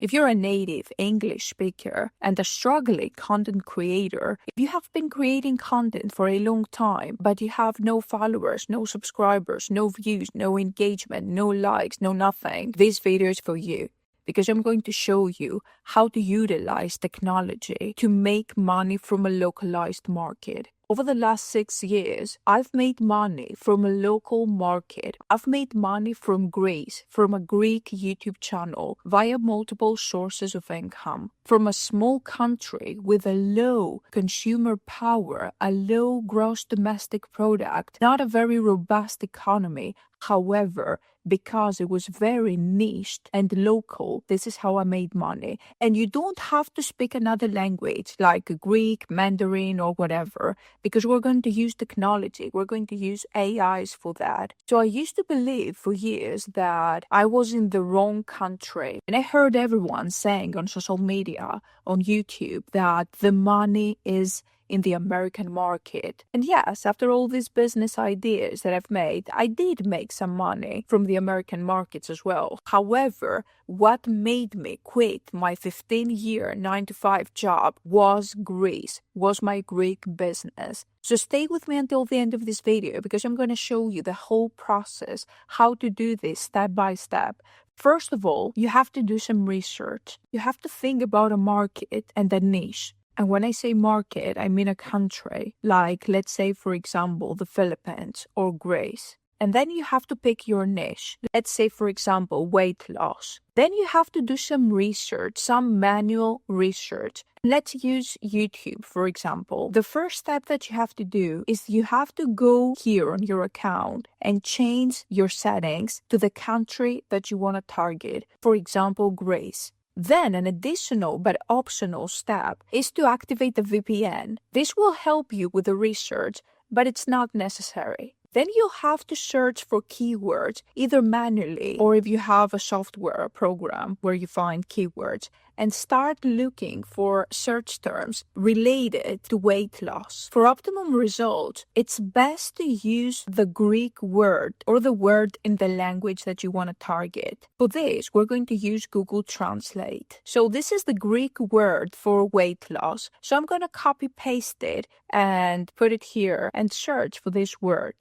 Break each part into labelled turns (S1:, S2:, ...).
S1: If you're a native English speaker and a struggling content creator, if you have been creating content for a long time, but you have no followers, no subscribers, no views, no engagement, no likes, no nothing, this video is for you. Because I'm going to show you how to utilize technology to make money from a localized market. Over the last 6 years, I've made money from a local market. I've made money from Greece, from a Greek YouTube channel, via multiple sources of income. From a small country with a low consumer power, a low gross domestic product, not a very robust economy. However, because it was very niched and local, this is how I made money. And you don't have to speak another language like Greek, Mandarin, or whatever, because we're going to use technology. We're going to use AIs for that. So I used to believe for years that I was in the wrong country. And I heard everyone saying on social media, on YouTube, that the money is in the American market. And yes, after all these business ideas that I've made, I did make some money from the American markets as well. However, what made me quit my 15-year 9-to-5 job was Greece, was my Greek business. So stay with me until the end of this video because I'm going to show you the whole process, how to do this step by step. First of all, you have to do some research. You have to think about a market and a niche. And when I say market, I mean a country, like let's say, for example, the Philippines or Greece. And then you have to pick your niche. Let's say, for example, weight loss. Then you have to do some research, some manual research. Let's use YouTube, for example. The first step that you have to do is you have to go here on your account and change your settings to the country that you want to target. For example, Greece. Then an additional but optional step is to activate the VPN. This will help you with the research, but it's not necessary. Then you'll have to search for keywords, either manually or if you have a software program where you find keywords, and start looking for search terms related to weight loss. For optimum results, it's best to use the Greek word or the word in the language that you want to target. For this, we're going to use Google Translate. So this is the Greek word for weight loss. So I'm going to copy paste it and put it here and search for this word.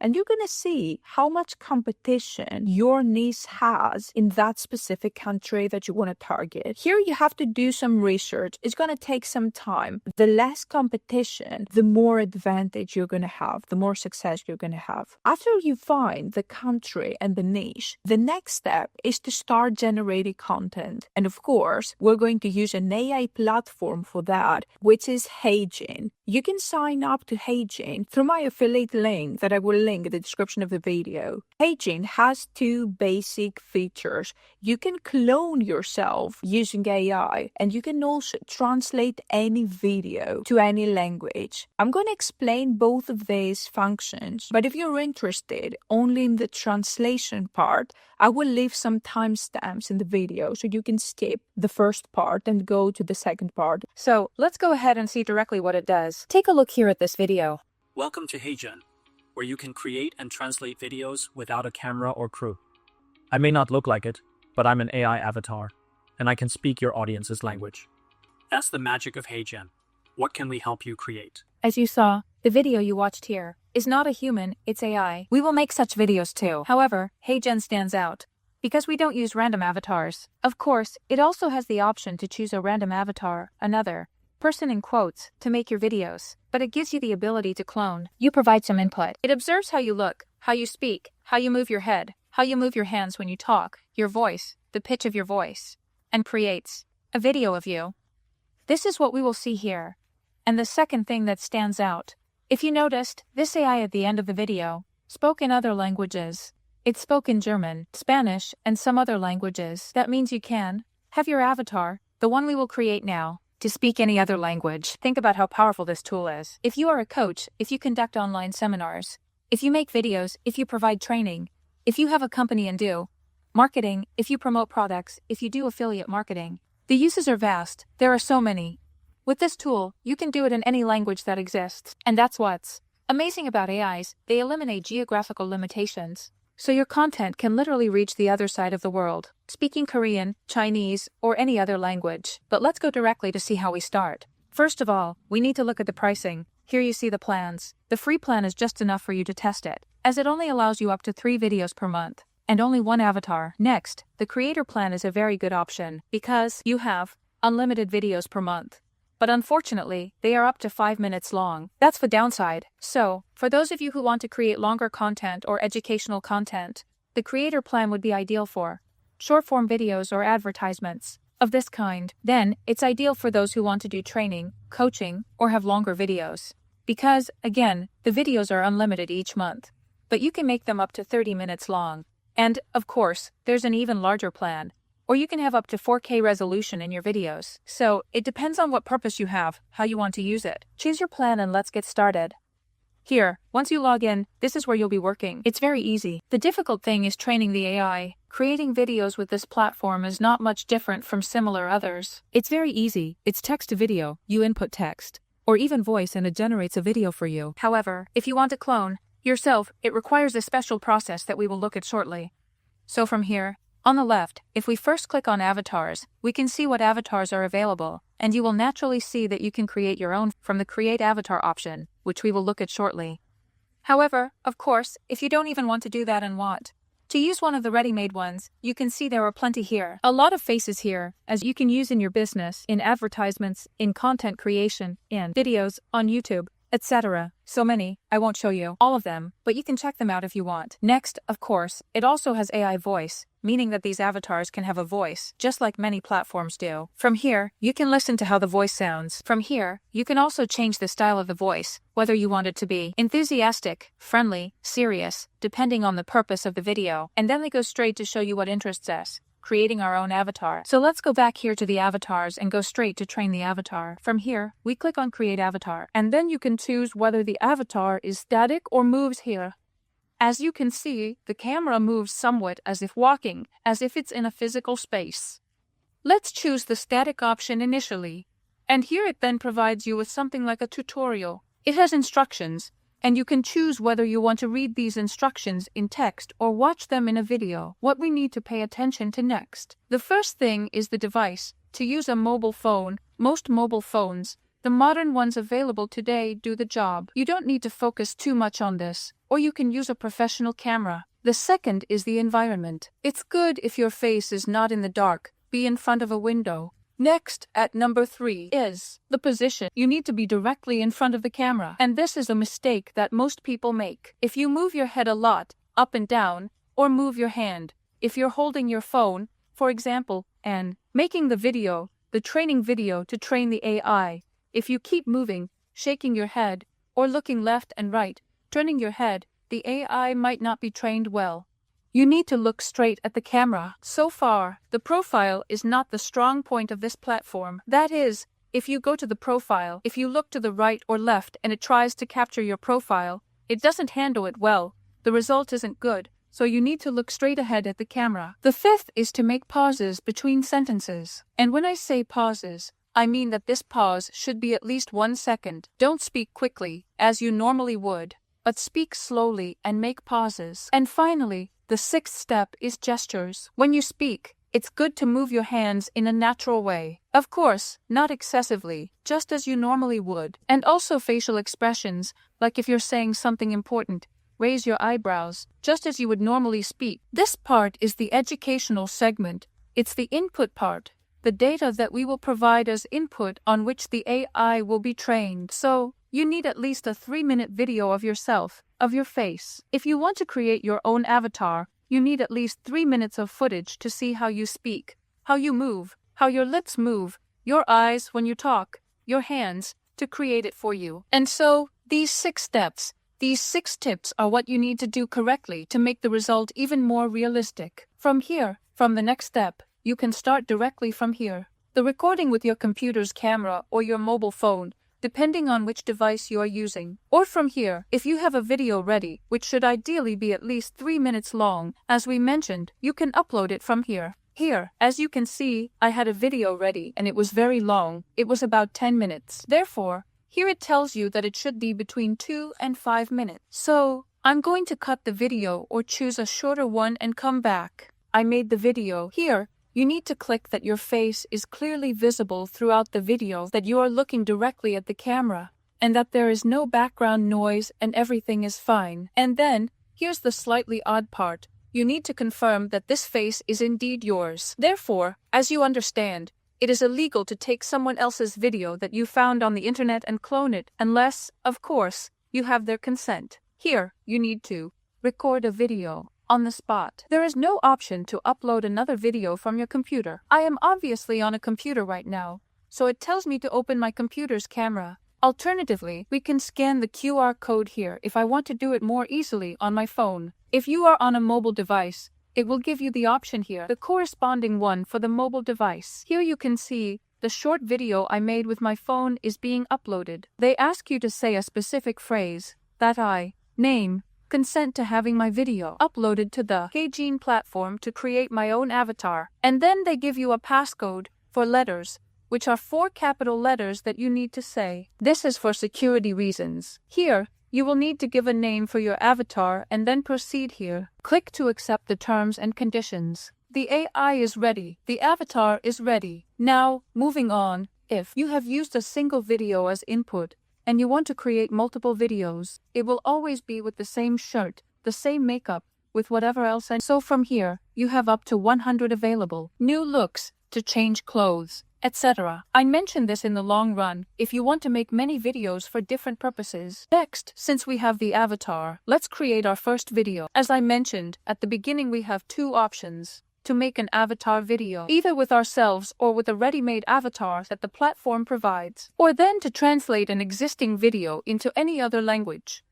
S1: And you're going to see how much competition your niche has in that specific country that you want to target. Here you have to do some research. It's going to take some time. The less competition, the more advantage you're going to have, the more success you're going to have. After you find the country and the niche, the next step is to start generating content. And of course, we're going to use an AI platform for that, which is HeyGen. You can sign up to HeyGen through my affiliate link that I will link in the description of the video. HeyGen has two basic features. You can clone yourself using AI, and you can also translate any video to any language. I'm going to explain both of these functions, but if you're interested only in the translation part, I will leave some timestamps in the video so you can skip the first part and go to the second part.
S2: So let's go ahead and see directly what it does. Take a look here at this video.
S3: Welcome to HeyGen, where you can create and translate videos without a camera or crew. I may not look like it, but I'm an AI avatar, and I can speak your audience's language. That's the magic of HeyGen. What can we help you create?
S2: As you saw, the video you watched here is not a human, it's AI. We will make such videos too. However, HeyGen stands out because we don't use random avatars. Of course, it also has the option to choose a random avatar, another person in quotes, to make your videos, but it gives you the ability to clone. You provide some input. It observes how you look, how you speak, how you move your head, how you move your hands when you talk, your voice, the pitch of your voice, and creates a video of you. This is what we will see here. And the second thing that stands out, if you noticed, this AI at the end of the video spoke in other languages. It spoke in German, Spanish, and some other languages. That means you can have your avatar, the one we will create now, to speak any other language. Think about how powerful this tool is. If you are a coach, if you conduct online seminars, if you make videos, if you provide training, if you have a company and do marketing, if you promote products, if you do affiliate marketing, the uses are vast. There are so many. With this tool, you can do it in any language that exists. And that's what's amazing about AIs. They eliminate geographical limitations. so your content can literally reach the other side of the world, speaking Korean, Chinese, or any other language. But let's go directly to see how we start. First of all, we need to look at the pricing. Here you see the plans. The free plan is just enough for you to test it, as it only allows you up to 3 videos per month, and only 1 avatar. Next, the creator plan is a very good option, because you have unlimited videos per month. But unfortunately, they are up to 5 minutes long. That's the downside. So, for those of you who want to create longer content or educational content, the creator plan would be ideal for short-form videos or advertisements of this kind. Then, it's ideal for those who want to do training, coaching, or have longer videos. Because, again, the videos are unlimited each month, but you can make them up to 30 minutes long. And, of course, there's an even larger plan, or you can have up to 4K resolution in your videos. So, it depends on what purpose you have, how you want to use it. Choose your plan and let's get started. Here, once you log in, this is where you'll be working. It's very easy. The difficult thing is training the AI. Creating videos with this platform is not much different from similar others. It's very easy. It's text to video. You input text, or even voice, and it generates a video for you. However, if you want to clone yourself, it requires a special process that we will look at shortly. So from here, on the left, if we first click on avatars, we can see what avatars are available, and you will naturally see that you can create your own from the Create Avatar option, which we will look at shortly. However, of course, if you don't even want to do that and want to use one of the ready-made ones, you can see there are plenty here. A lot of faces here, as you can use in your business, in advertisements, in content creation, in videos, on YouTube, etc. So many, I won't show you all of them, but you can check them out if you want. Next, of course, it also has AI voice, meaning that these avatars can have a voice, just like many platforms do. From here, you can listen to how the voice sounds. From here, you can also change the style of the voice, whether you want it to be enthusiastic, friendly, serious, depending on the purpose of the video. And then they go straight to show you what interests us, creating our own avatar. So let's go back here to the avatars and go straight to train the avatar. From here, we click on Create Avatar, and then you can choose whether the avatar is static or moves here. As you can see, the camera moves somewhat as if walking, as if it's in a physical space. Let's choose the static option initially, and here it then provides you with something like a tutorial. It has instructions, and you can choose whether you want to read these instructions in text or watch them in a video. What we need to pay attention to next. The first thing is the device. To use a mobile phone, most mobile phones, the modern ones available today, do the job. You don't need to focus too much on this, or you can use a professional camera. The second is the environment. It's good if your face is not in the dark, be in front of a window. Next, at number 3, is the position. You need to be directly in front of the camera, and this is a mistake that most people make. If you move your head a lot, up and down, or move your hand, if you're holding your phone, for example, and making the video, the training video to train the AI, if you keep moving, shaking your head, or looking left and right, turning your head, the AI might not be trained well. You need to look straight at the camera. So far, the profile is not the strong point of this platform. That is, if you go to the profile, if you look to the right or left and it tries to capture your profile, it doesn't handle it well. The result isn't good, so you need to look straight ahead at the camera. The fifth is to make pauses between sentences. And when I say pauses, I mean that this pause should be at least 1 second. Don't speak quickly, as you normally would, but speak slowly and make pauses. And finally, the 6th step is gestures. When you speak, it's good to move your hands in a natural way. Of course, not excessively, just as you normally would. And also facial expressions, like if you're saying something important, raise your eyebrows, just as you would normally speak. This part is the educational segment. It's the input part, the data that we will provide as input on which the AI will be trained. So, you need at least a 3-minute video of yourself, of your face. If you want to create your own avatar, you need at least 3 minutes of footage to see how you speak, how you move, how your lips move, your eyes when you talk, your hands, to create it for you. And so, these 6 steps, these 6 tips are what you need to do correctly to make the result even more realistic. From here, from the next step, you can start directly from here. The recording with your computer's camera or your mobile phone, depending on which device you are using. Or from here, if you have a video ready, which should ideally be at least 3 minutes long, as we mentioned, you can upload it from here. Here, as you can see, I had a video ready and it was very long. It was about 10 minutes. Therefore, here it tells you that it should be between 2 and 5 minutes. So, I'm going to cut the video or choose a shorter one and come back. I made the video. Here, you need to click that your face is clearly visible throughout the video, that you are looking directly at the camera, and that there is no background noise and everything is fine. And then, here's the slightly odd part. You need to confirm that this face is indeed yours. Therefore, as you understand, it is illegal to take someone else's video that you found on the internet and clone it, unless, of course, you have their consent. Here, you need to record a video on the spot. There is no option to upload another video from your computer. I am obviously on a computer right now, so it tells me to open my computer's camera. Alternatively, we can scan the QR code here if I want to do it more easily on my phone. If you are on a mobile device, it will give you the option here, the corresponding one for the mobile device. Here you can see the short video I made with my phone is being uploaded. They ask you to say a specific phrase that I consent to having my video uploaded to the HeyGene platform to create my own avatar. And then they give you a passcode for letters, which are 4 capital letters that you need to say. This is for security reasons. Here, you will need to give a name for your avatar and then proceed here. Click to accept the terms and conditions. The AI is ready. The avatar is ready. Now, moving on, if you have used a single video as input, and you want to create multiple videos, it will always be with the same shirt, the same makeup, with whatever else. And so from here, you have up to 100 available new looks to change clothes, etc. I mentioned this in the long run if you want to make many videos for different purposes. Next, since we have the avatar, let's create our first video. As I mentioned, at the beginning we have 2 options to make an avatar video, either with ourselves or with a ready-made avatar that the platform provides, or then to translate an existing video into any other language.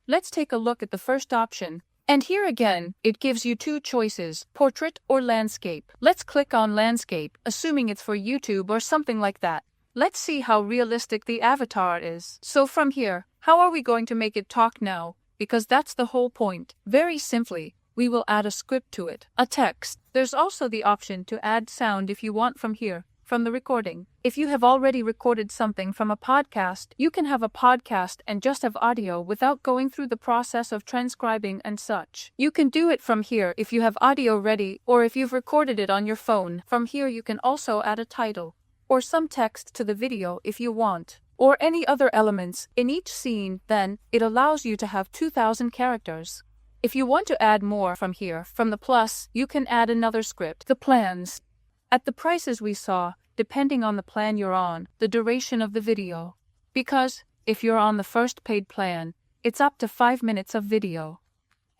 S2: Let's take a look at the first option. And here again, it gives you 2 choices, portrait or landscape. Let's click on landscape, assuming it's for YouTube or something like that. Let's see how realistic the avatar is. So from here, how are we going to make it talk now? Because that's the whole point. Very simply, we will add a script to it, a text. There's also the option to add sound if you want from here, from the recording. If you have already recorded something from a podcast, you can have a podcast and just have audio without going through the process of transcribing and such. You can do it from here if you have audio ready or if you've recorded it on your phone. From here you can also add a title or some text to the video if you want, or any other elements in each scene. Then it allows you to have 2,000 characters. If you want to add more from here, from the plus, you can add another script. The plans. At the prices we saw, depending on the plan you're on, the duration of the video. Because, if you're on the first paid plan, it's up to 5 minutes of video.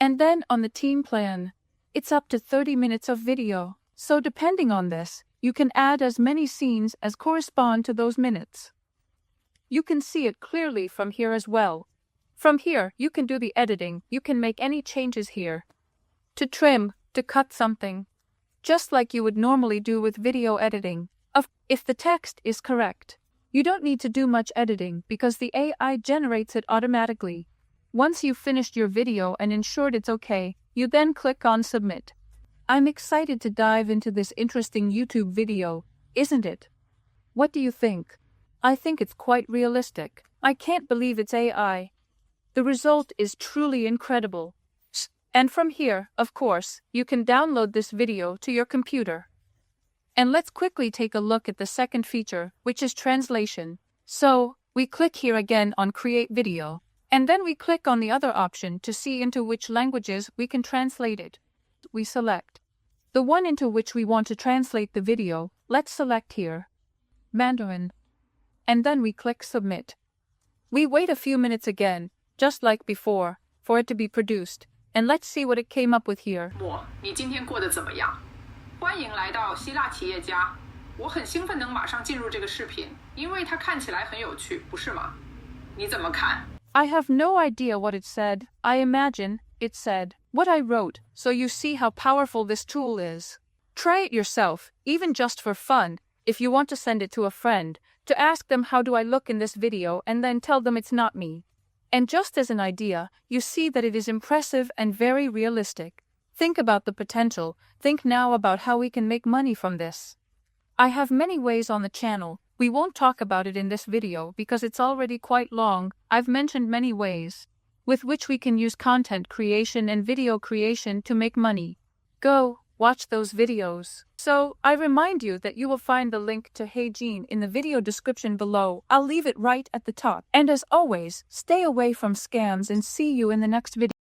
S2: And then on the team plan, it's up to 30 minutes of video. So depending on this, you can add as many scenes as correspond to those minutes. You can see it clearly from here as well. From here, you can do the editing. You can make any changes here. To trim, to cut something. Just like you would normally do with video editing. If the text is correct, you don't need to do much editing because the AI generates it automatically. Once you've finished your video and ensured it's okay, you then click on Submit. I'm excited to dive into this interesting YouTube video, isn't it? What do you think? I think it's quite realistic. I can't believe it's AI. The result is truly incredible. And from here, of course, you can download this video to your computer. And let's quickly take a look at the second feature, which is translation. So, we click here again on Create Video, and then we click on the other option to see into which languages we can translate it. We select the one into which we want to translate the video. Let's select here, Mandarin. And then we click Submit. We wait a few minutes again, just like before, for it to be produced, and let's see what it came up with here.
S4: 你今天过得怎么样？欢迎来到希腊企业家。我很兴奋能马上进入这个视频，因为它看起来很有趣，不是吗？你怎么看？
S2: I have no idea what it said. I imagine it said what I wrote, so you see how powerful this tool is. Try it yourself, even just for fun, if you want to send it to a friend, to ask them how do I look in this video and then tell them it's not me. And just as an idea, you see that it is impressive and very realistic. Think about the potential. Think now about how we can make money from this. I have many ways on the channel. We won't talk about it in this video because it's already quite long. I've mentioned many ways. with which we can use content creation and video creation to make money. Go, watch those videos. So, I remind you that you will find the link to HeyGene in the video description below. I'll leave it right at the top. And as always, stay away from scams and see you in the next video.